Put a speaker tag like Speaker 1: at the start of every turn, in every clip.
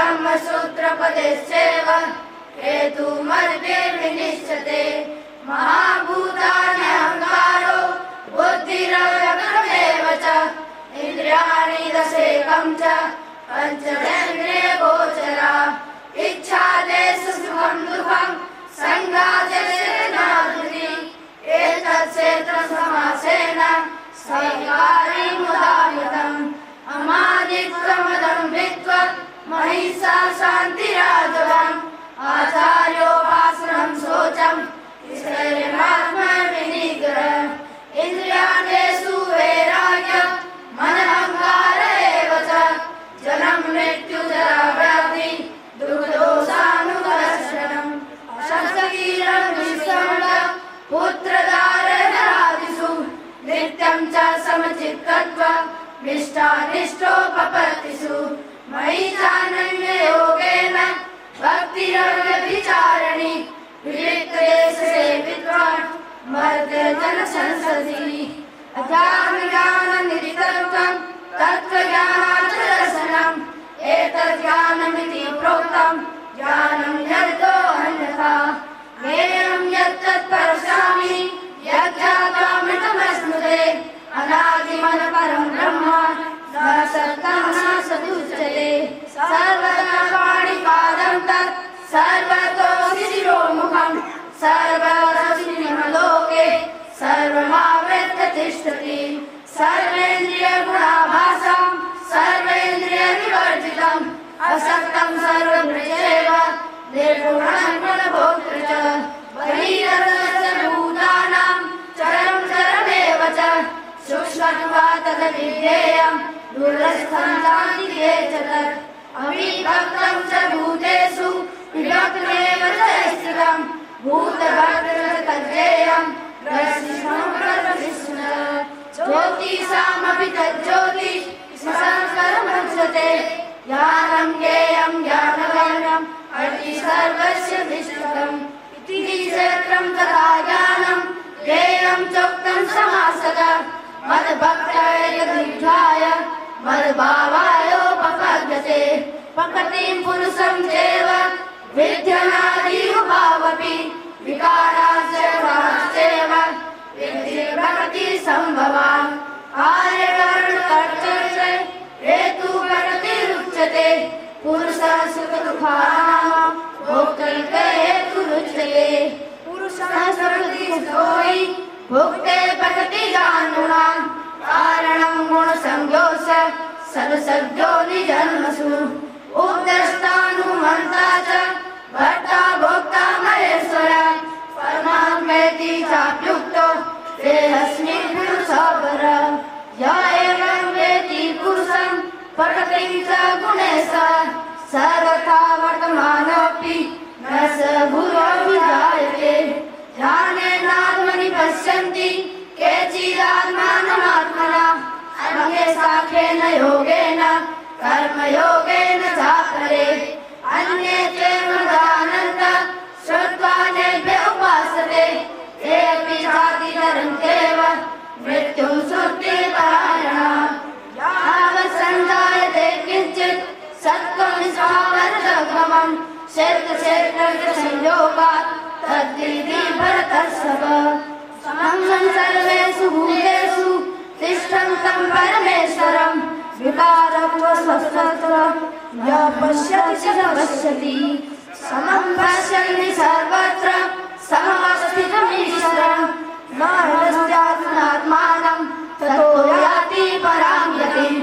Speaker 1: ब्रह्मसूत्रपदेश्चैव हेतुमर्त्यैर्विनिश्चते महाभूतान्यहङ्कारो बुद्धिरव्यक्तमेव च इन्द्रियाणि दशेकं च पञ्चचेन्द्रियगोचरा इच्छादेषु सुखं दुःखं सङ्गाचेतनाधुनि एतत्क्षेत्रसमासेन स्वैकारिमुदाहृतम् अमादित्वमदम्भित्वा महिषा शान्तिराजवम् आचार्योपासनं शौचं स्थैर्यमात्मविनिग्रहः इन्द्रियाणेषु वैराग्यं मनोऽहङ्कार एव च जन्म मृत्युजरा व्याधि दुर्दोषानुदर्शनम् शस्त्रकीलं विश्वं पुत्रदारधरादिषु नित्यं च समचित्तत्वं निष्ठानिष्ठोपपत्तिषु मयि चानन्ययोगेन भक्तिरव्यभिचारिणी विविक्तदेशसेवित्वान् मर्त्यजनसंसदि अज्ञाननिधितत्वं तत्त्वज्ञानार्थदर्शनम् एतज्ज्ञानमिति प्रोक्तं ज्ञानं यतो अन्यथा ज्ञेयं यत्तत्परशामि यज्ञात्वामृतमश्नुते अनादिमनपरं ब्रह्म न सत्तं न सदुच्यते सर्वदा पाणिपादं तत् सर्वतोऽसि शिरोमुखं सर्वतोऽस्मिन्लोके सर्वमावृत्य तिष्ठति सर्वेन्द्रियगुणाभासं सर्वेन्द्रियविवर्जितम् असक्तं सर्वभृत्यैव निर्गुणं गुणभोक्तृ च बहिरन्तश्च भूतानां चरं चरमेव च सूक्ष्मत्वात् तद्विज्ञेयं दूरस्थं चान्तिके च तत् अविभक्तं च भूतेषु विभक्तमेव च स्थितं भूतभद्रं च तज्ज्ञेयं ग्रसिष्णुप्रतिष्ठितम् ज्योतिषामपि तज्ज्योति संस्कारमुच्यते ज्ञानं ज्ञेयं ज्ञानगम्यम् अति सर्वस्य विष्टम् इति क्षेत्रं तथा ज्ञानं ज्ञेयं चोक्तं समासतः मद्भक्तैर्यदीक्षाय मद्भावायोपपद्यते प्रकृतिं पुरुषं चैव विद्यनादिरुभावपि विकाराश्च गुणाश्चैव विद्धि प्रकृतिसम्भवान् कार्यकरणकर्तृ च हेतुप्रकृतिरुच्यते पुरुषः सुखदुःखानां भोक्तृ हेतुरुच्यते पुरुषः प्रकृतिस्थो हि भुक्ते प्रकृतिजानुनां कारणं गुणसंयोगः सर्वसद्यो निजन्मसु उपद्रष्टानुमन्ता च भर्ता भोक्ता महेश्वर परमात्मेति चाप्युक्तो देहस्मिन् पुरुषः य एवं वेत्ति पुरुषं प्रकृतिं च गुणेश सर्वथा वर्तमानोऽपि न स भूयोऽभिजायते ध्यानेनात्मनि पश्यन्ति केचिदात्मानमात्मना अन्ये साङ्ख्येन योगेन कर्मयोगेन चापरे अन्ये चेन्मदानन्द श्रुत्वा नेभ्यः उपासते ते अपि चातितरन्त्येव मृत्युं श्रुतिपरायणाः यावत् सञ्जायते किञ्चित् सत्त्वनिष्ठावरजगमं क्षेत्रक्षेत्रज्ञसंयोगात् तद्विद्धि भरतर्षभ समं सर्वेषु भूतेषु तिष्ठन्तं परमेश्वरं विकारत्वस्वतन्त्र य पश्यति स पश्यति समं पश्यन्ति सर्वत्र समवस्थितमीश्वरं न नश्चात्मानं ततो याति परां गतिं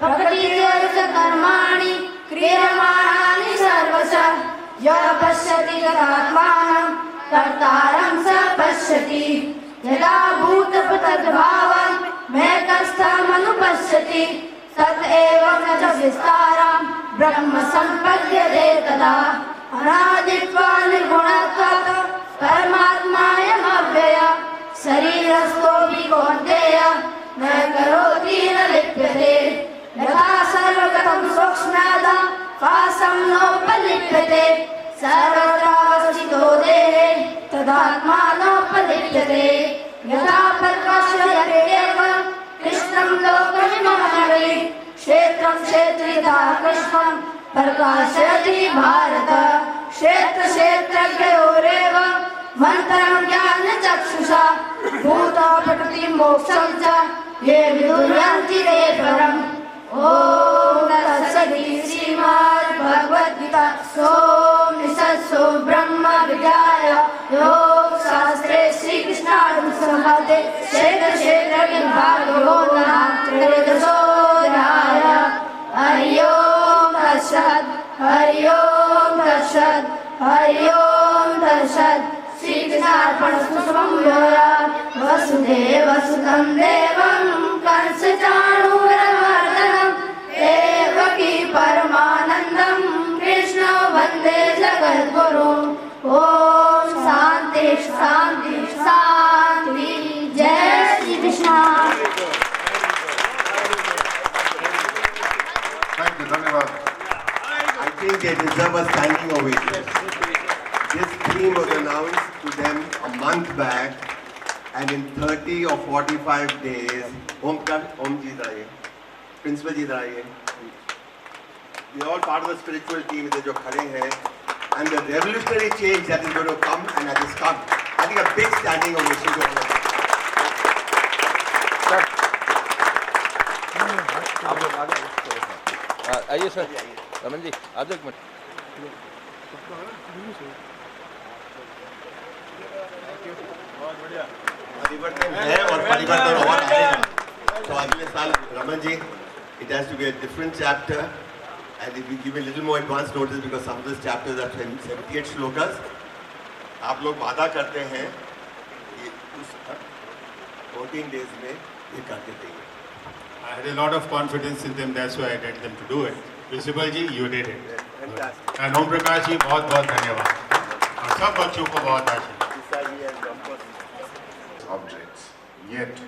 Speaker 1: प्रकृतिर्च कर्माणि क्रियमाणानि सर्वशः य पश्यति तदात्मानं कर्तारं स पश्यति यदा भूतपृथग्भावं मैकस्थमनुपश्यति तदेव च विस्तारं ब्रह्म सम्पद्यते तदा अनादित्वा निर्गुणत्वात् परमात्मायमव्यय शरीरस्थोऽपि कौन्तेय न करोति न लिप्यते यथा सर्वगतं सूक्ष्मदा पाशं नोपलिप्यते सर्वत्रावस्थितो देहे तदात्मानोपलिप्यते यथा प्रकाशयत्येव कृष्णं लोकमिमं क्षेत्रं क्षेत्रिता कृष्णं प्रकाशयति भारत क्षेत्र क्षेत्रज्ञयोरेव मंत्रं ज्ञानचक्षुषा भूतो प्रकृतिं मोक्षं च ये विदुर्यान्ति ते परम्। ॐ तत्सदिति श्रीमद्भगवद्गीता सोपनिषत्सु ब्रह्मविद्यायां योगशास्त्रे श्रीकृष्णार्जुनसंवादे क्षेत्रक्षेत्रज्ञविभागयोगो नाम त्रयोदशोऽध्यायः। हरि ओम् तत्सत् हरि ओम् तत्सत् हरि ओम् तत्सत्। श्रीकृष्णार्पणमस्तु। वसुदेवसुतं देवं कंसचाणूरमर्दनं देवकी परमानन्दं कृष्णं वन्दे जगद्गुरुम्। ॐ शान्ति शान्ति शान्ति। जय श्री कृष्ण।
Speaker 2: Thank you, धन्यवाद.
Speaker 3: I think they deserve a standing ovation. This theme was announced to them a month back, and in 30 or 45 days, Om Ji Daye, Principal Ji Daye, we are all part of the spiritual team जो खड़े हैं, and the revolutionary change that is going to come and that has come. I think a big standing ovation to all of them.
Speaker 4: आप लोग आगे आइए sir. Raman ji आ जाओ एक minute.
Speaker 3: परिवर्तन है और परिवर्तन और आएगा। तो अगले साल Raman ji, it has to be a different chapter, and if we give a little more advance notice because some of these chapters are 78 shlokas, आप लोग वादा करते हैं कि उस 14 days में ये करके देंगे।
Speaker 2: I had a lot of confidence in them, that's why I led them to do it. Principal ji, you did it.
Speaker 3: Fantastic.
Speaker 2: And Om Prakash जी, बहुत बहुत धन्यवाद। और सब बच्चों को बहुत आशीर्वाद।
Speaker 5: Objects, yet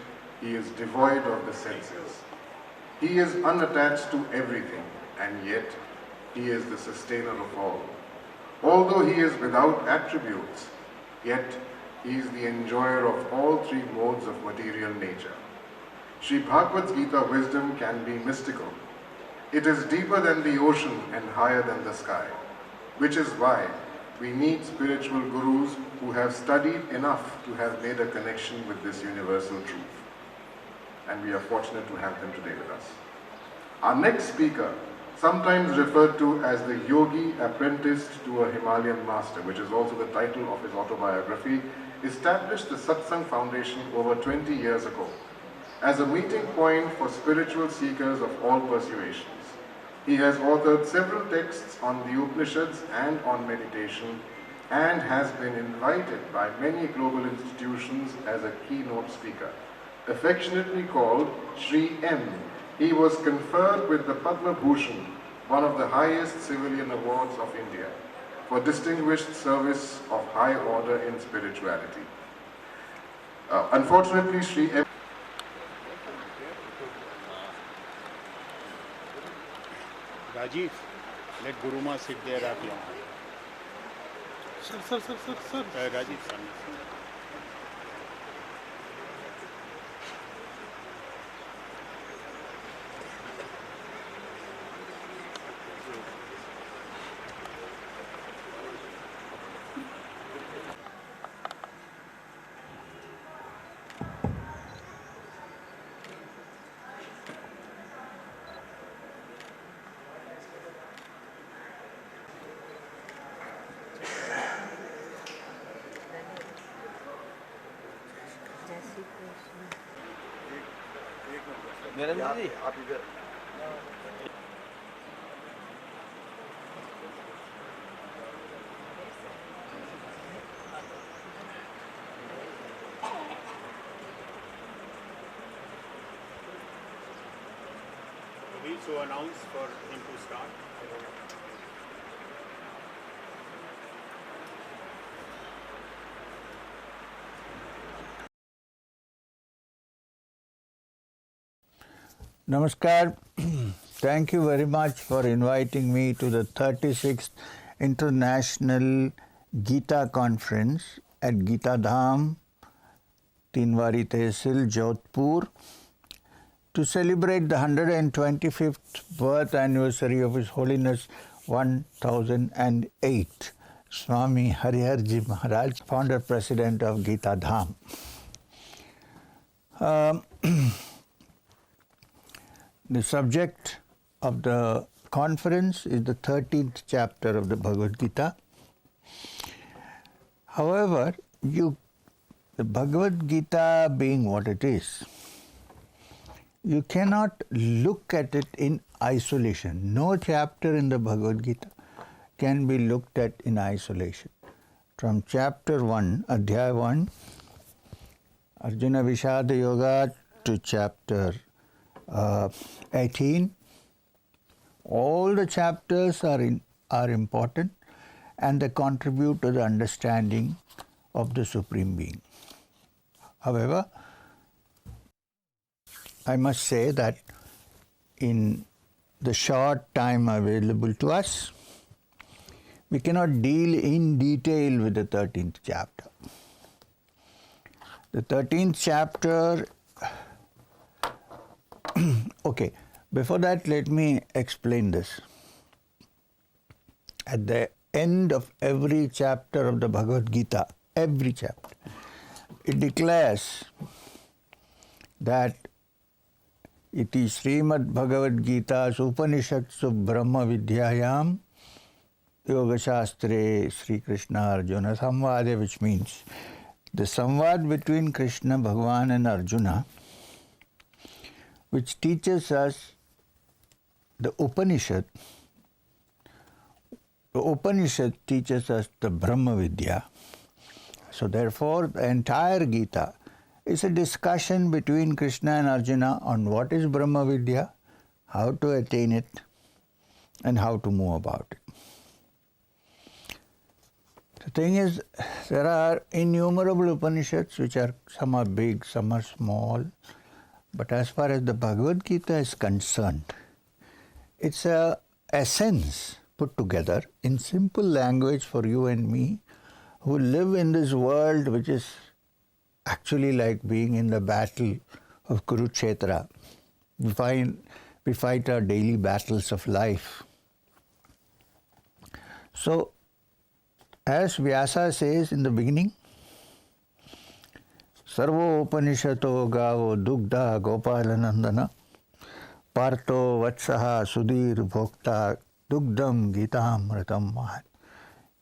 Speaker 5: he is devoid of the senses. He is unattached to everything, and yet he is the sustainer of all. Although he is without attributes, yet he is the enjoyer of all three modes of material nature. Sri Bhagavad Gita wisdom can be mystical. It is deeper than the ocean and higher than the sky, which is why we need spiritual gurus who have studied enough to have made a connection with this universal truth. And we are fortunate to have them today with us. Our next speaker, sometimes referred to as the yogi apprenticed to a Himalayan master, which is also the title of his autobiography, established the Satsang Foundation over 20 years ago as a meeting point for spiritual seekers of all persuasions. He has authored several texts on the Upanishads and on meditation, and has been invited by many global institutions as a keynote speaker. Affectionately called Shri M, he was conferred with the Padma Bhushan, one of the highest civilian awards of India, for distinguished service of high order in spirituality. Unfortunately, Shri M.
Speaker 2: Rajiv, let Guru Ma sit there at your. Sir. Rajiv, sir.
Speaker 4: Niranjan जी
Speaker 3: आप इधर
Speaker 2: So announce for him to start.
Speaker 6: Namaskar. Thank you very much for inviting me to the 36th International Gita Conference at Geeta Dham, Tinwari Tehsil, Jodhpur, to celebrate the 125th birth anniversary of His Holiness 1008. Swami Hariharji Maharaj, founder president of Geeta Dham. The subject of the conference is the 13th chapter of the Bhagavad Gita. However, the Bhagavad Gita being what it is, you cannot look at it in isolation. No chapter in the Bhagavad Gita can be looked at in isolation. From chapter 1, Adhyaya 1, Arjuna Vishada Yoga, to chapter 18, all the chapters are important and they contribute to the understanding of the Supreme Being. However, I must say that in the short time available to us, we cannot deal in detail with the 13th chapter. The 13th chapter, okay, before that let me explain this. At the end of every chapter of the Bhagavad Gita, every chapter, it declares that iti Srimad Bhagavad Gita Upanishadsu Brahma Vidyayam Yoga Shastre Sri Krishna Arjuna Samvade, which means the samvad between Krishna, Bhagavan and Arjuna, which teaches us the Upanishad. The Upanishad teaches us the Brahma Vidya. So therefore, the entire Gita is a discussion between Krishna and Arjuna on what is Brahma Vidya, how to attain it, and how to move about it. The thing is, there are innumerable Upanishads which are, some are big, some are small, but as far as the Bhagavad Gita is concerned, it's a essence put together in simple language for you and me who live in this world which is actually like being in the battle of Kurukshetra. We fight our daily battles of life. So, as Vyasa says in the beginning, Sarvo Upanishato Gavo Dugdha Gopalanandana Parto Vatsaha Sudhir Bhokta Dugdham Gitam Ratam Mahat.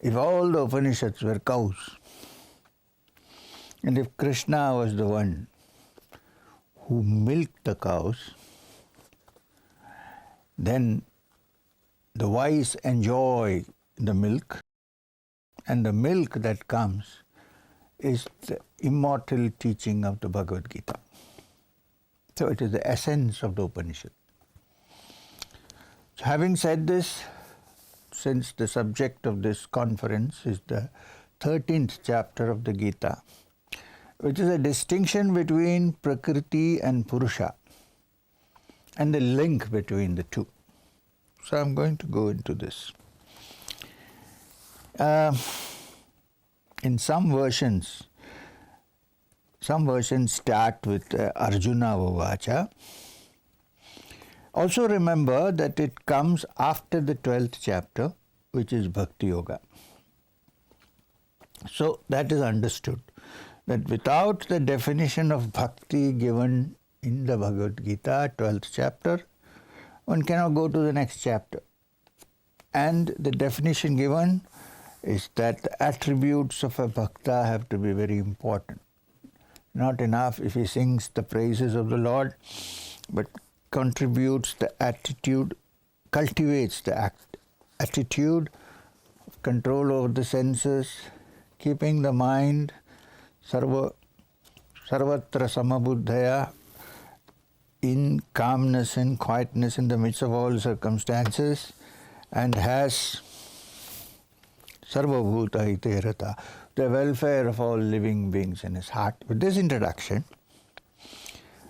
Speaker 6: If all the Upanishads were cows, and if Krishna was the one who milked the cows, then the wise enjoy the milk, and the milk that comes is the immortal teaching of the Bhagavad Gita. So it is the essence of the Upanishad. So having said this, since the subject of this conference is the 13th chapter of the Gita, which is a distinction between Prakriti and Purusha, and the link between the two. So I'm going to go into this. In some versions start with Arjuna Vavacha. Also remember that it comes after the 12th chapter, which is Bhakti Yoga. So that is understood, that without the definition of Bhakti given in the Bhagavad Gita, 12th chapter, one cannot go to the next chapter. And the definition given is that the attributes of a bhakta have to be very important. Not enough if he sings the praises of the Lord, but contributes the attitude, cultivates the attitude of control over the senses, keeping the mind sarvatra samabuddhaya, in calmness and quietness in the midst of all circumstances, and has sarvabhuta hite rata, the welfare of all living beings in his heart. With this introduction,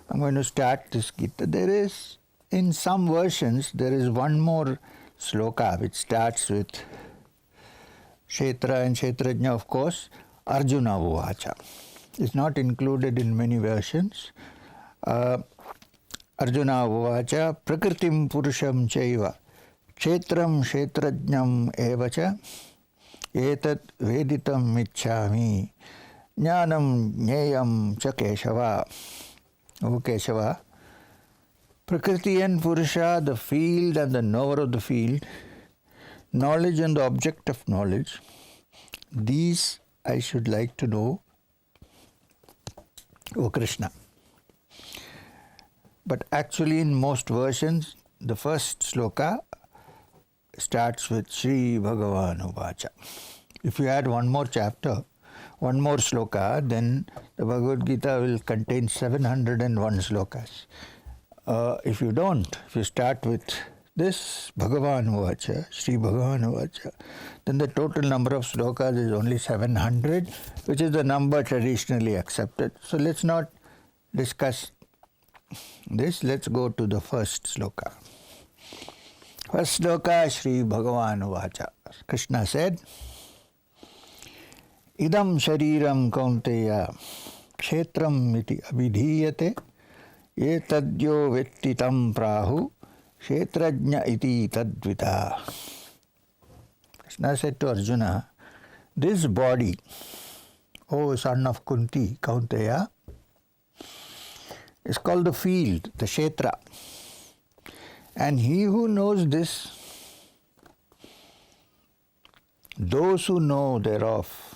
Speaker 6: I'm going to start this Gita. There is, in some versions, there is one more sloka which starts with Kshetra and Kshetrajna, of course, Arjuna Uvacha. It's not included in many versions. Arjuna Uvacha Prakritim Purusham Chaiva kshetram kshetrajnam evacha etat veditam ichchami jnanam jneyam cha Keshava. O Keshava, Prakriti and Purusha, the field and the knower of the field, knowledge and the object of knowledge, these I should like to know, O Krishna. But actually in most versions, the first sloka starts with Sri Bhagavan Uvacha. If you add one more chapter, one more sloka, then the Bhagavad Gita will contain 701 slokas. If you don't, if you start with this Bhagavan Uvacha, Sri Bhagavan Uvacha, then the total number of slokas is only 700, which is the number traditionally accepted. So let's not discuss this. Let's go to the first sloka. First sloka, Sri Bhagavan Uvacha. Krishna said, Idam shariram kaunteya kshetram iti abhidhiyate etadyo vettitam prahu kshetrajna iti tadvita. Krishna said to Arjuna, this body, O son of Kunti, Kaunteya, is called the field, the kshetra. And he who knows this, those who know thereof,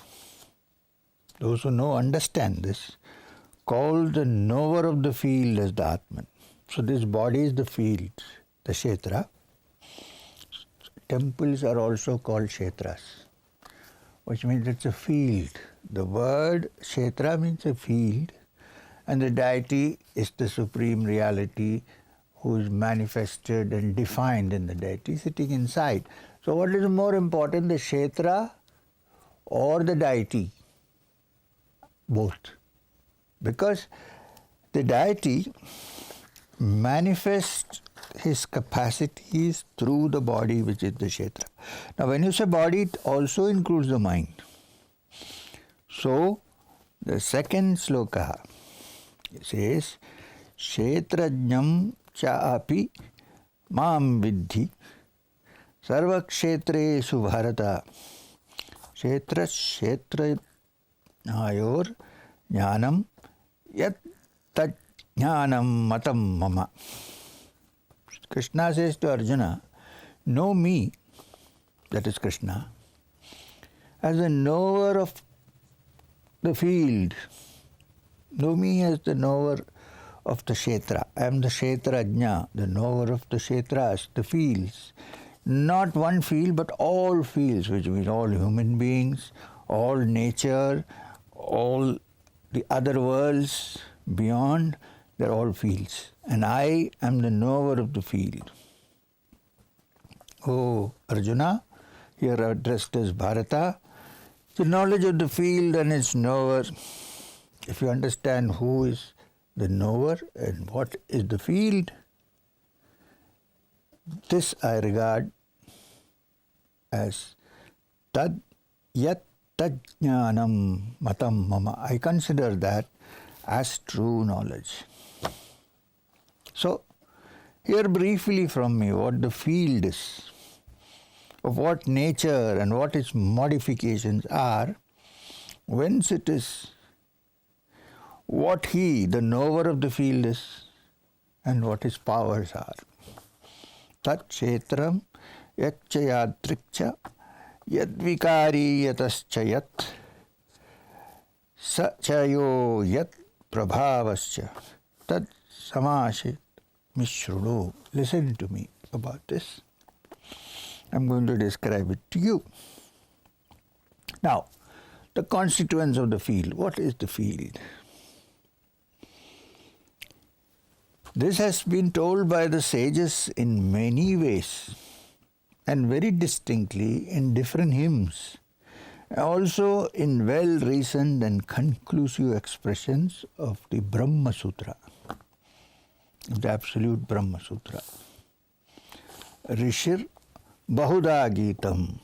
Speaker 6: those who know, understand this, called the knower of the field as the Atman. So this body is the field, the kshetra. Temples are also called kshetras, which means it's a field. The word kshetra means a field, and the deity is the supreme reality who is manifested and defined in the deity sitting inside. So what is more important, the kshetra or the deity? Both. Because the deity manifests his capacities through the body, which is the kshetra. Now when you say body, it also includes the mind. So the second sloka says, Kshetrajnam cha api mam vidhi sarva kshetreshu bharata kshetra ayor jnanam yat tat jnanam matam mama. Krishna says to Arjuna, know me, that is Krishna, as a knower of the field. Know me as the knower of the kshetra. I am the kshetrajna, the knower of the kshetras, the fields. Not one field, but all fields, which means all human beings, all nature, all the other worlds beyond, they're all fields. And I am the knower of the field. Oh, Arjuna, here addressed as Bharata, the knowledge of the field and its knower. If you understand who is the knower and what is the field, this I regard as tad yat tajnanam matam mama. I consider that as true knowledge. So, here briefly from me what the field is, of what nature and what its modifications are, whence it is, what he, the knower of the field is, and what his powers are. Tat kshetram yachayadrikcha yadvikari yatascha yat sachayo yat prabhavascha tad samashit mishrudu. Listen to me about this. I'm going to describe it to you. Now, the constituents of the field. What is the field? This has been told by the sages in many ways and very distinctly in different hymns, also in well-reasoned and conclusive expressions of the Brahma Sutra, the absolute Brahma Sutra. Rishir Bahuda Geetam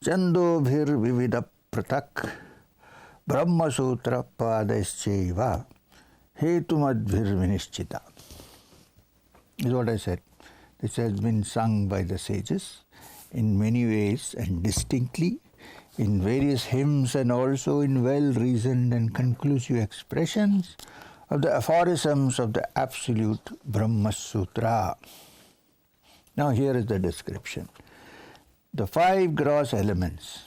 Speaker 6: Chandobhir Vivida Pratak Brahma Sutra Padascheva Hetumadbhir Vinishchita. Is what I said. This has been sung by the sages in many ways and distinctly, in various hymns and also in well-reasoned and conclusive expressions of the aphorisms of the absolute Brahma Sutra. Now here is the description. The 5 gross elements,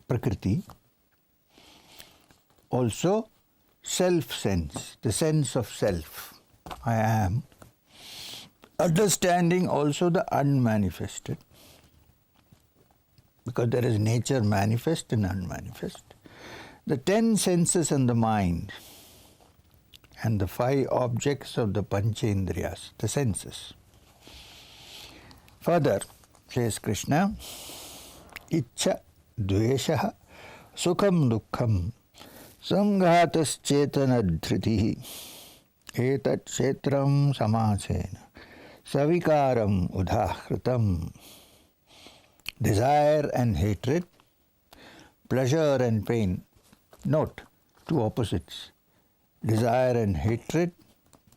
Speaker 6: Prakriti, also self-sense, the sense of self, I am, understanding also the unmanifested, because there is nature manifest and unmanifest, the 10 senses and the mind, and the 5 objects of the Panchendriyas, the senses. Further, says Krishna, Ichha, Dvesha, Sukham Dukkham, Samghatas Chetana Dhritihi, Etat Kshetram Samasena, Savikaram Udahritam. Desire and hatred, pleasure and pain. Note, 2 opposites. Desire and hatred,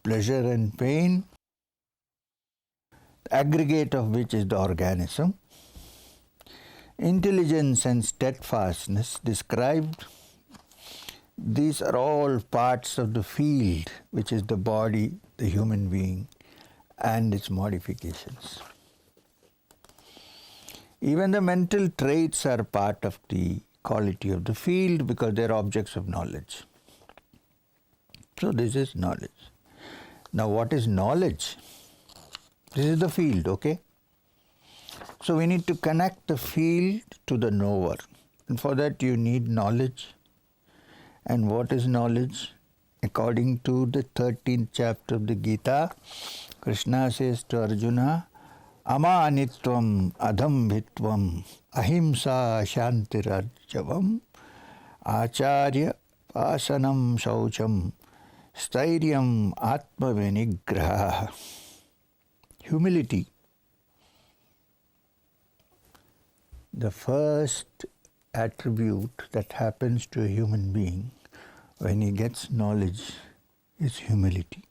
Speaker 6: pleasure and pain, the aggregate of which is the organism. Intelligence and steadfastness described. These are all parts of the field, which is the body, the human being, and its modifications. Even the mental traits are part of the quality of the field because they are objects of knowledge. So this is knowledge. Now what is knowledge? This is the field, okay? So we need to connect the field to the knower. And for that you need knowledge. And what is knowledge? According to the 13th chapter of the Gita, Krishna says to Arjuna, Amanitvam adhambhitvam ahimsa shantirarjavam acharya pasanam shaucham stairyam atmavinigraha. Humility. The first attribute that happens to a human being when he gets knowledge is humility.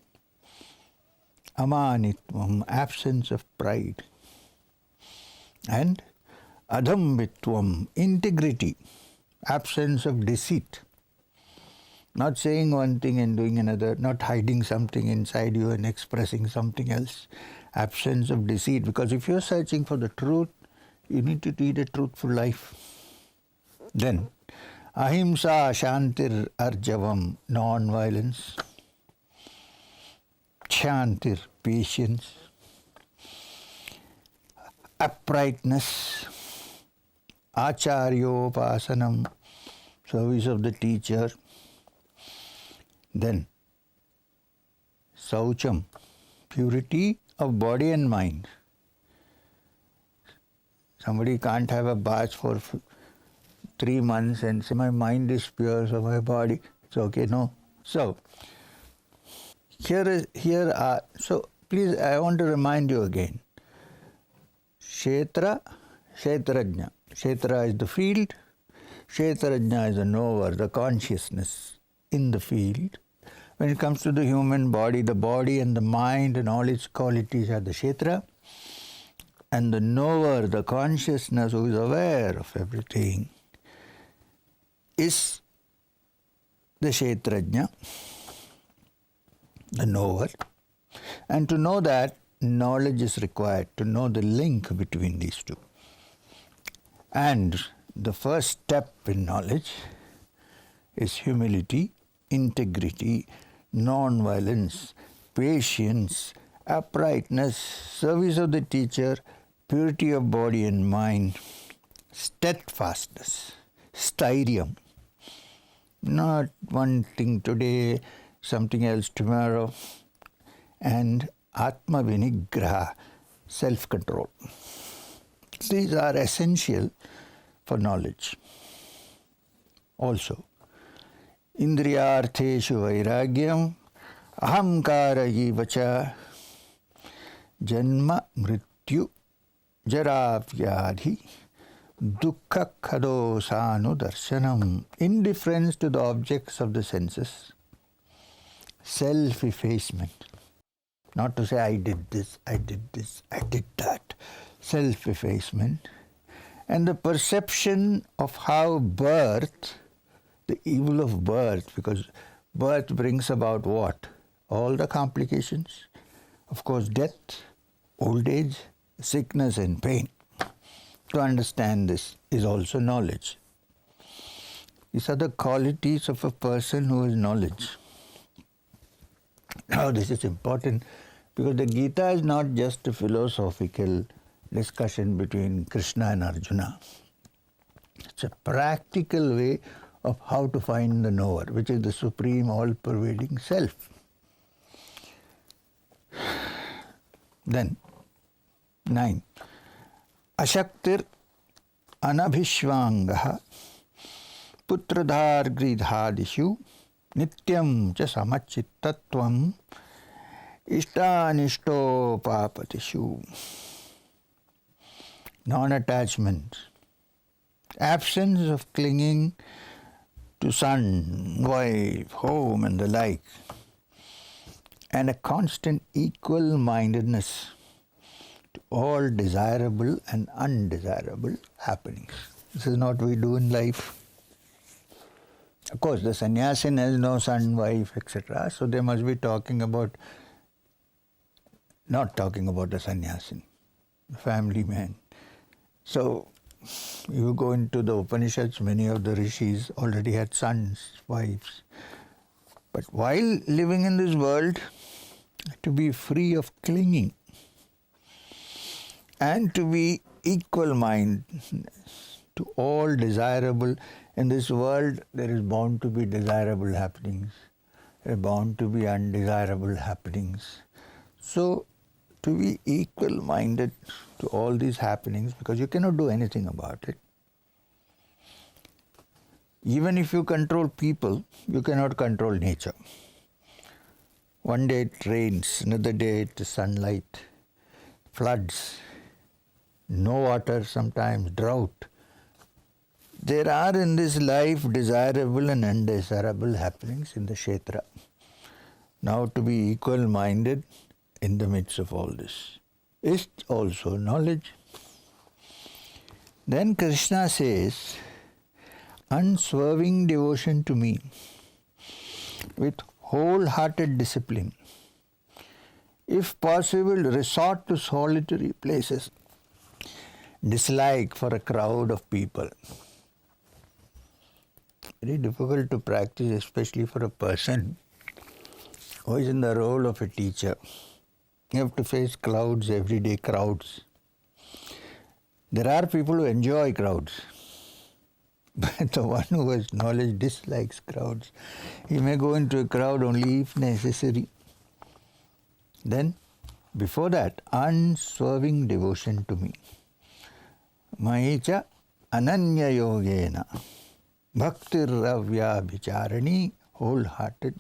Speaker 6: Amanitvam, absence of pride. And adhambhitvam, integrity, absence of deceit. Not saying one thing and doing another, not hiding something inside you and expressing something else. Absence of deceit, because if you're searching for the truth, you need to lead a truthful life. Then, ahimsa shantir arjavam, non-violence. Shantir, patience. Uprightness. Acharyopasanam, service of the teacher. Then, saucham, purity of body and mind. Somebody can't have a bath for 3 months and say, my mind is pure, so my body, it's okay. No. So, so please, I want to remind you again. Kshetra, Kshetrajna. Kshetra is the field. Kshetrajna is the knower, the consciousness in the field. When it comes to the human body and the mind and all its qualities are the Kshetra. And the knower, the consciousness who is aware of everything, is the Kshetrajna, the knower. And to know that, knowledge is required, to know the link between these two. And the first step in knowledge is humility, integrity, non-violence, patience, uprightness, service of the teacher, purity of body and mind, steadfastness, stairyam. Not one thing today, something else tomorrow, and atma vinigraha, self-control. These are essential for knowledge. Also, indriyartheshu vairagyam, ahamkara vacha, Janma mrityu jara vyadhi dukkha khadosanu darshanam. Indifference to the objects of the senses, self-effacement. Not to say I did this, I did this, I did that. Self-effacement. And the perception of how birth, the evil of birth, because birth brings about what? All the complications. Of course, death, old age, sickness and pain. To understand this is also knowledge. These are the qualities of a person who has knowledge. Now this is important because the Gita is not just a philosophical discussion between Krishna and Arjuna. It's a practical way of how to find the knower, which is the supreme all-pervading self. Then, 9. Ashaktir anabhishvangaha putradhar gridhadishu nityam cha samachittatvam ishtanishto papatishu. Non-attachment, absence of clinging to son, wife, home and the like, and a constant equal-mindedness to all desirable and undesirable happenings. This is not what we do in life. Of course, the sannyasin has no son, wife, etc. So they must be talking about, not talking about the sannyasin, the family man. So, you go into the Upanishads, many of the rishis already had sons, wives. But while living in this world, to be free of clinging and to be equal-minded to all desirable. In this world, there is bound to be desirable happenings. There are bound to be undesirable happenings. So, to be equal-minded to all these happenings, because you cannot do anything about it. Even if you control people, you cannot control nature. One day it rains, another day it is sunlight, floods, no water sometimes, drought. There are in this life desirable and undesirable happenings in the kshetra. Now to be equal-minded in the midst of all this is also knowledge. Then Krishna says, unswerving devotion to me with wholehearted discipline. If possible, resort to solitary places. Dislike for a crowd of people. Very difficult to practice, especially for a person who is in the role of a teacher. You have to face crowds every day, crowds. There are people who enjoy crowds. But the one who has knowledge dislikes crowds. He may go into a crowd only if necessary. Then, before that, unswerving devotion to me. Mahicha ananya yogena bhaktiravya bicharani, wholehearted,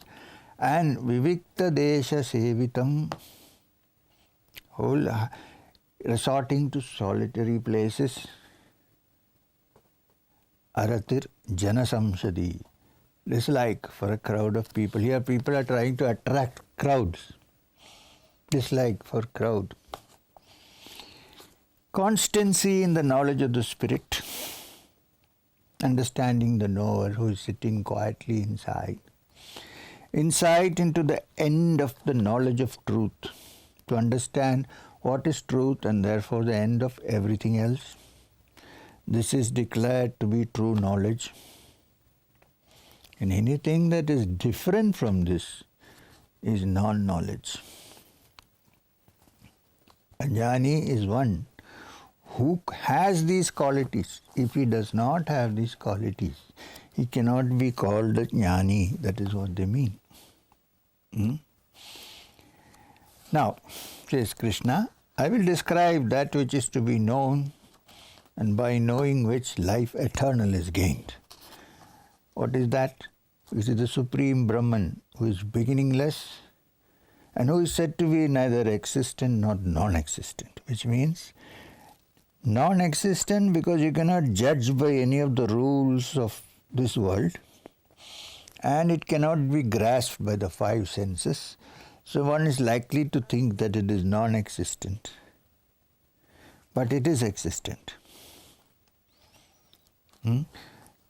Speaker 6: and vivikta desha sevitam, resorting to solitary places. Aratir janasamsadi, dislike for a crowd of people. Here people are trying to attract crowds. Dislike for crowd. Constancy in the knowledge of the spirit. Understanding the knower who is sitting quietly inside. Insight into the end of the knowledge of truth. To understand what is truth and therefore the end of everything else. This is declared to be true knowledge. And anything that is different from this is non-knowledge. Ajnani is one who has these qualities. If he does not have these qualities, he cannot be called a jnani. That is what they mean. Now, says Krishna, I will describe that which is to be known, and by knowing which life eternal is gained. What is that? It is the Supreme Brahman, who is beginningless and who is said to be neither existent nor non-existent, which means non-existent because you cannot judge by any of the rules of this world, and it cannot be grasped by the five senses. So one is likely to think that it is non-existent, but it is existent.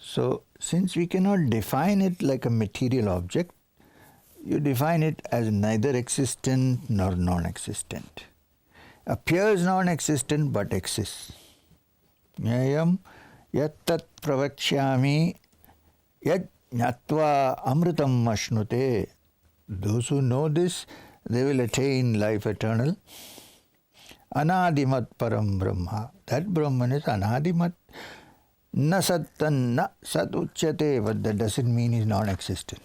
Speaker 6: So since we cannot define it like a material object, you define it as neither existent nor non-existent. Appears non-existent but exists. Nyayam yat tat pravakshami yat jnatva amritam ashnute. Those who know this, they will attain life eternal. Anadimat param brahma. That Brahman is anadimat. Na sattan na sat uchyate, but that doesn't mean he is non-existent.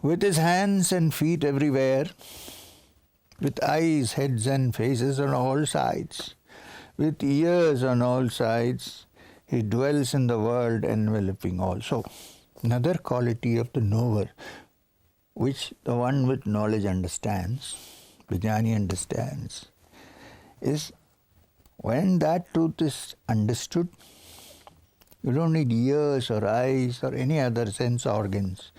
Speaker 6: With his hands and feet everywhere, with eyes, heads and faces on all sides, with ears on all sides, he dwells in the world enveloping all. So, another quality of the knower, which the one with knowledge understands, Vijnani understands, is when that truth is understood, you don't need ears or eyes or any other sense organs,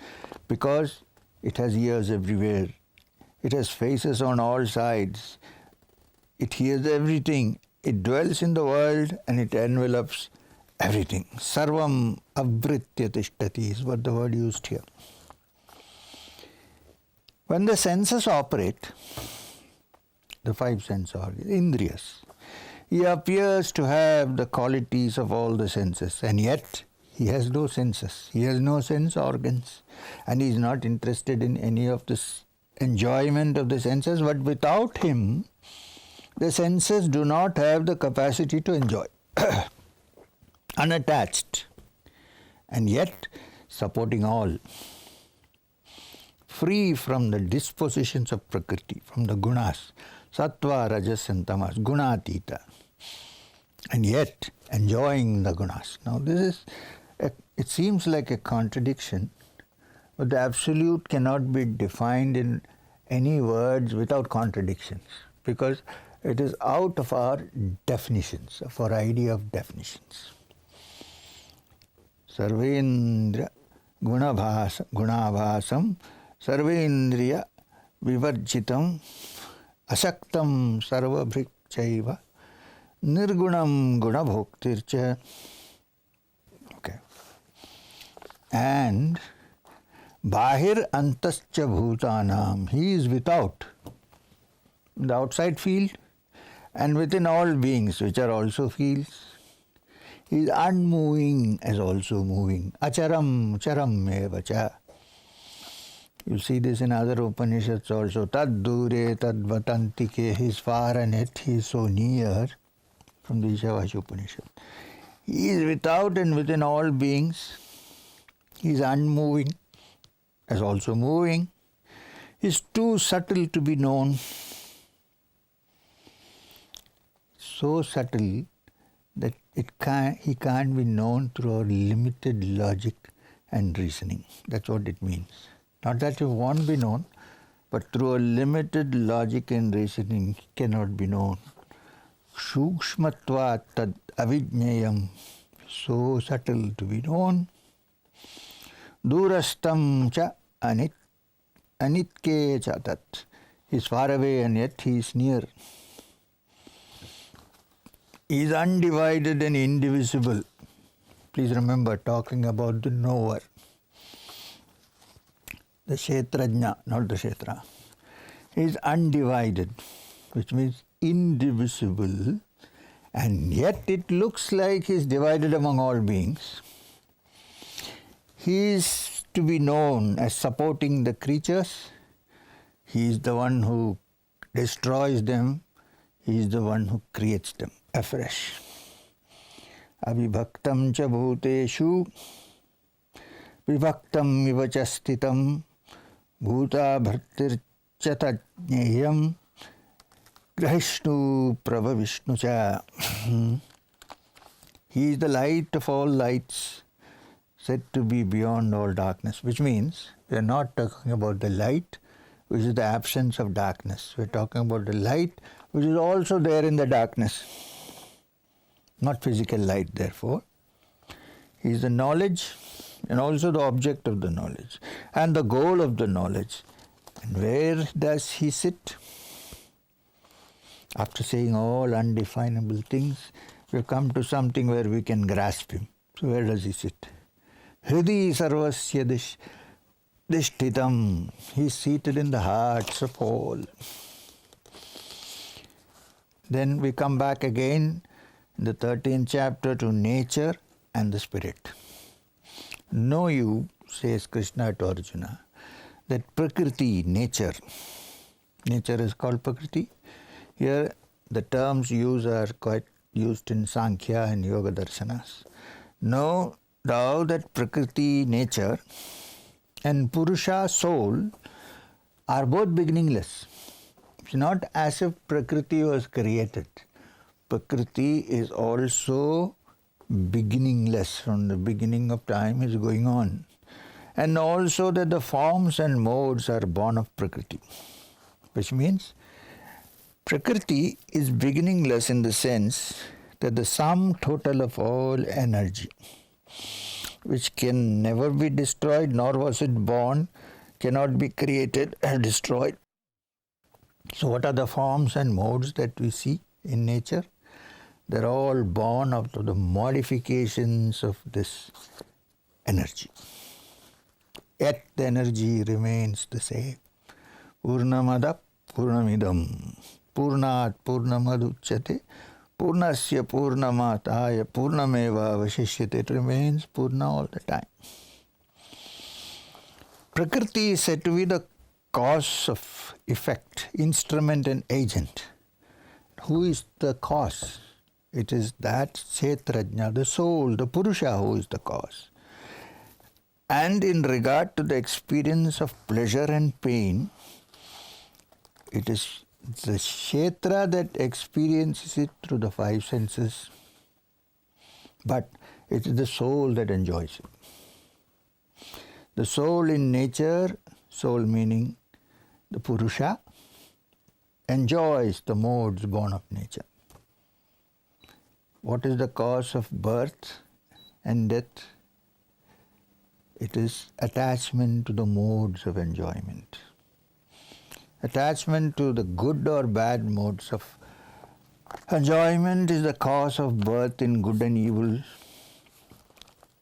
Speaker 6: because it has ears everywhere. It has faces on all sides. It hears everything. It dwells in the world and it envelops everything. Sarvam avritya tishtati is what the word used here. When the senses operate, the five sense organs, indriyas, he appears to have the qualities of all the senses, and yet he has no senses. He has no sense organs, and he is not interested in any of this enjoyment of the senses. But without him, the senses do not have the capacity to enjoy. Unattached, and yet supporting all. Free from the dispositions of Prakriti, from the gunas, sattva, rajas and tamas, gunatita, and yet enjoying the gunas. Now this is, it seems like a contradiction, but the absolute cannot be defined in any words without contradictions, because it is out of our definitions, of our idea of definitions. Sarvendriya gunabhasam sarvendriya vivarjitam asaktam sarvabhrikchaiva nirgunam gunabhoktircha. Okay. And bahir antascha bhutanam, he is without, in the outside field, and within all beings, which are also fields. He is unmoving as also moving. Acharam charam evacha. You see this in other Upanishads also. Tad dure tad vatantike. He is far and yet he is so near, from the Ishavasya Upanishad. He is without and within all beings. He is unmoving as also moving. He is too subtle to be known. So subtle that he can't be known through our limited logic and reasoning. That's what it means. Not that he won't be known, but through a limited logic and reasoning, he cannot be known. Shukshmatva tad avijnayam, so subtle to be known. Durastam cha anitke cha tat. He is far away and yet he is near. He is undivided and indivisible. Please remember, talking about the knower. The Kshetrajna, not the Kshetra. He is undivided, which means indivisible, and yet it looks like he is divided among all beings. He is to be known as supporting the creatures. He is the one who destroys them. He is the one who creates them afresh. Avibhaktam cha bhuteshu vibhaktam iva cha sthitam bhuta bhartir cha tajneyam grahishnu prabhavishnu cha. He is the light of all lights, said to be beyond all darkness, which means we are not talking about the light, which is the absence of darkness. We are talking about the light, which is also there in the darkness. Not physical light, therefore. He is the knowledge and also the object of the knowledge and the goal of the knowledge And where does he sit? After saying all undefinable things, we've come to something where we can grasp him. So where does he sit? Hridi sarvasya dishtitam. He is seated in the hearts of all. Then we come back again in the 13th chapter to nature and the spirit. Know you, says Krishna to Arjuna, that Prakriti, nature is called Prakriti. Here the terms used are quite used in Sankhya and Yoga Darshanas. Know thou that Prakriti, nature, and Purusha, soul, are both beginningless. It's not as if Prakriti was created. Prakriti is also beginningless. From the beginning of time is going on. And also that the forms and modes are born of Prakriti. Which means Prakriti is beginningless in the sense that the sum total of all energy, which can never be destroyed, nor was it born, cannot be created and destroyed. So what are the forms and modes that we see in nature? They're all born out of the modifications of this energy. Yet the energy remains the same. Purnamada Purnamidam. Purnat Purnamaduchyate. Purnasya Purnamataya Purnameva Vashishyate. It remains Purna all the time. Prakriti is said to be the cause of effect, instrument and agent. Who is the cause? It is that Kshetrajna, the soul, the Purusha, who is the cause. And in regard to the experience of pleasure and pain, it is the Kshetra that experiences it through the five senses, but it is the soul that enjoys it. The soul in nature, soul meaning the Purusha, enjoys the modes born of nature. What is the cause of birth and death? It is attachment to the modes of enjoyment. Attachment to the good or bad modes of enjoyment is the cause of birth in good and evil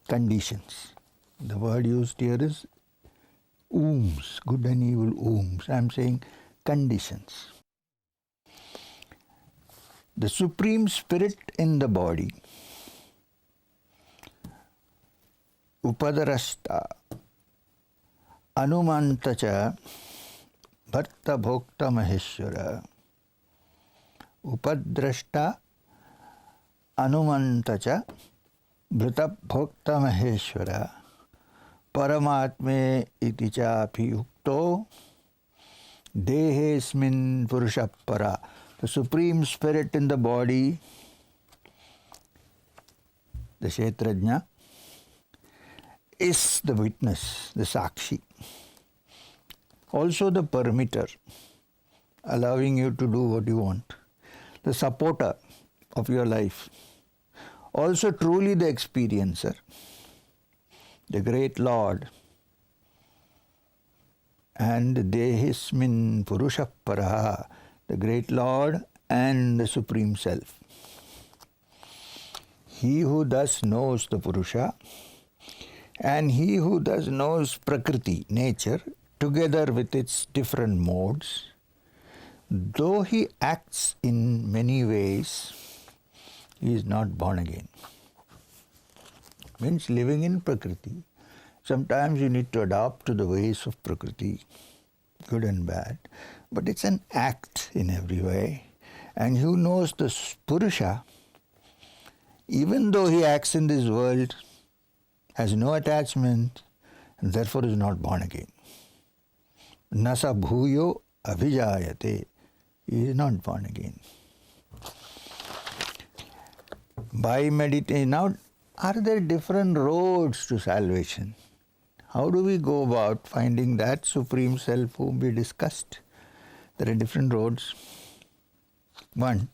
Speaker 6: conditions. The word used here is wombs, good and evil wombs. I am saying conditions. The Supreme Spirit in the body, Upadrashta, Anumantacha, Bharta Bhokta Maheshwara. Upadrashta, Anumantacha, Bharta Bhokta Maheshwara. Paramatme iti chapi ukto Dehesmin Purushapara. The Supreme Spirit in the body, the Kshetrajna, is the witness, the Sakshi. Also the permitter, allowing you to do what you want. The supporter of your life. Also truly the experiencer, the great Lord. And Dehismin Purushaparaha, the great Lord and the Supreme Self. He who thus knows the Purusha and he who thus knows Prakriti, nature, together with its different modes, though he acts in many ways, he is not born again. Means living in Prakriti. Sometimes you need to adapt to the ways of Prakriti, good and bad, but it's an act in every way. And who knows the Purusha, even though he acts in this world, has no attachment and therefore is not born again. Nasa bhuyo abhijayate. He is not born again. By meditation, now are there different roads to salvation? How do we go about finding that Supreme Self whom we discussed? There are different roads. One,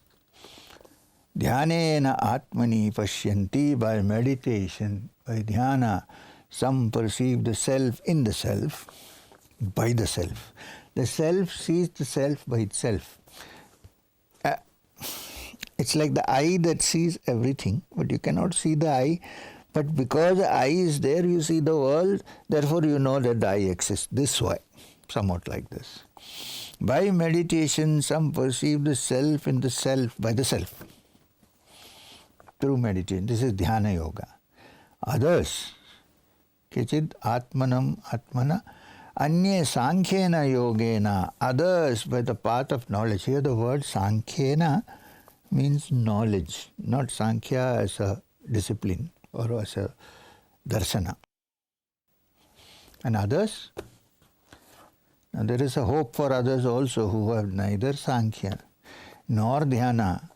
Speaker 6: Dhyanena Atmani Pashyanti. By meditation, by dhyana, some perceive the self in the self, by the self. The self sees the self by itself. It's like the eye that sees everything, but you cannot see the eye. But because the eye is there, you see the world, therefore you know that the eye exists. This way, somewhat like this. By meditation, some perceive the self in the self by the self. Through meditation. This is Dhyana Yoga. Others, Kechid Atmanam Atmana, Anye Sankhena Yogena, others by the path of knowledge. Here the word Sankhena means knowledge, not Sankhya as a discipline or as a darsana. And others? Now there is a hope for others also who have neither Sankhya nor Dhyana,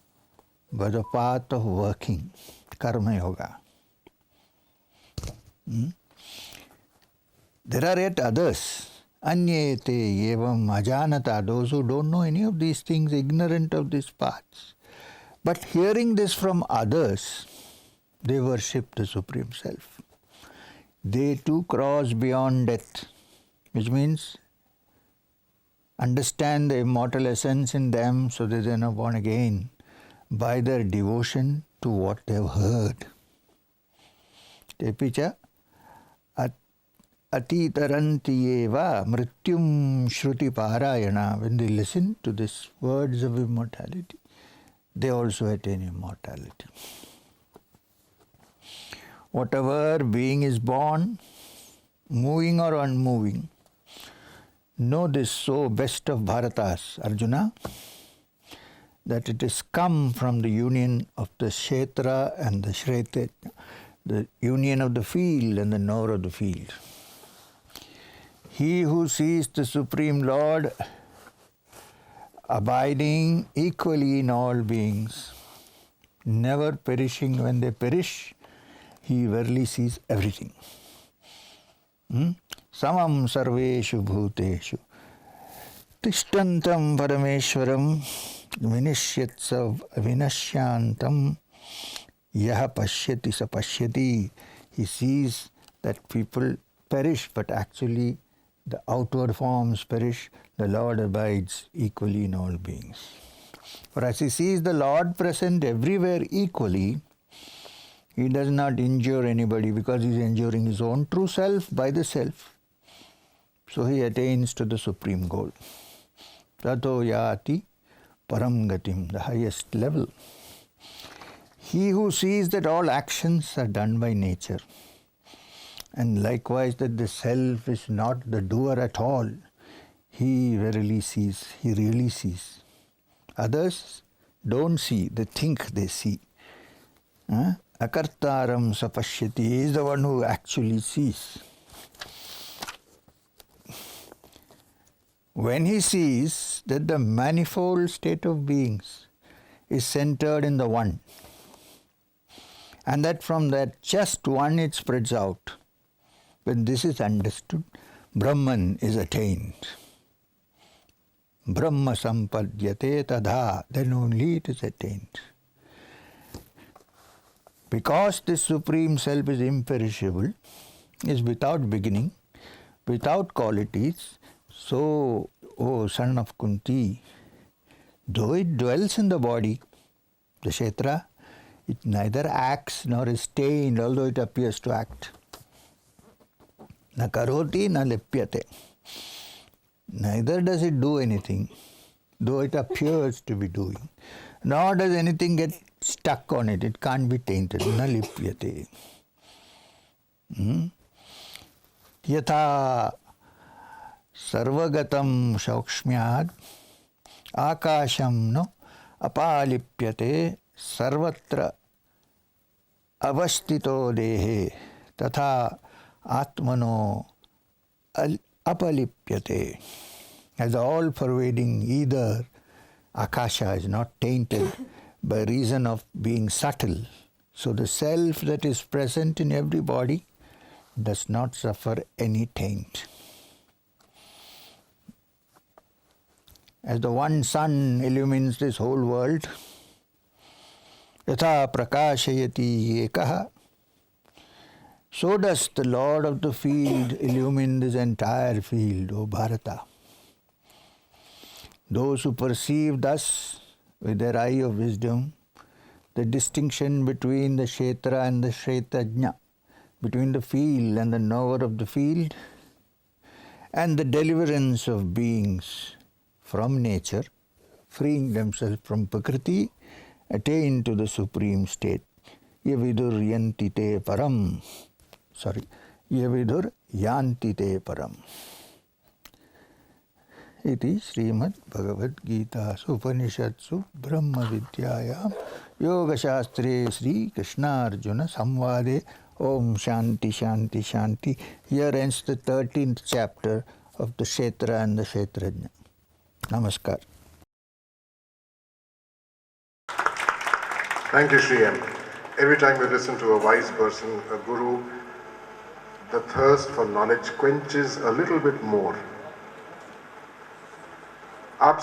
Speaker 6: but the path of working, Karma Yoga. There are yet others, Anyete Yevam Ajanata, those who don't know any of these things, ignorant of these paths. But hearing this from others, they worship the Supreme Self. They too cross beyond death, which means understand the immortal essence in them so that they are not born again by their devotion to what they have heard. Tepicha Atitaranti eva mrityum shruti parayana. When they listen to these words of immortality, they also attain immortality. Whatever being is born, moving or unmoving, know this, so best of Bharatas, Arjuna, that it is come from the union of the Kshetra and the Shrete, the union of the field and the knower of the field. He who sees the Supreme Lord abiding equally in all beings, never perishing when they perish, he verily sees everything. Samam sarveshu bhuteshu tishtantam parameshwaram vinishyatsav vinashyantam yaha pashyati sa pashyati. He sees that people perish, but actually the outward forms perish. The Lord abides equally in all beings. For as he sees the Lord present everywhere equally, he does not injure anybody because he is enduring his own true self by the self. So he attains to the supreme goal. Tato yati param gatim, the highest level. He who sees that all actions are done by nature, and likewise that the self is not the doer at all, he verily sees, he really sees. Others don't see, they think they see. Akartaram sapashyati, he is the one who actually sees. When he sees that the manifold state of beings is centered in the one, and that from that just one it spreads out, when this is understood, Brahman is attained. Brahma sampadyate tadha, then only it is attained. Because this Supreme Self is imperishable, is without beginning, without qualities, so, O son of Kunti, though it dwells in the body, the Kshetra, it neither acts nor is stained, although it appears to act. Na karoti na lipyate. Neither does it do anything, though it appears to be doing. Nor does anything get stuck on it. It can't be tainted. Na lipyate. Yatha sarvagatam shaukshmyad akasham no apalipyate sarvatra avastito dehe tatha atmano apalipyate. As all-pervading ether, Akasha is not tainted by reason of being subtle. So the self that is present in every body does not suffer any taint. As the one sun illumines this whole world, yatha prakashayati ekaha, so does the Lord of the field illumine this entire field, O Bharata. those who perceive thus with their eye of wisdom the distinction between the Kshetra and the Kshetrajna, between the field and the knower of the field, and the deliverance of beings from nature, freeing themselves from Prakriti, attain to the supreme state. Yavidur yanti te param. Yavidur yanti te param. Iti Srimad Bhagavad Gita Upanishatsu Brahma Vidyayam Yoga Shastre Sri Krishna Arjuna Samvade Om Shanti Shanti Shanti. Here ends the 13th chapter of the Kshetra and the Kshetrajna. Namaskar.
Speaker 5: Thank you, Sri M. Every time we listen to a wise person, a guru, the thirst for knowledge quenches a little bit more.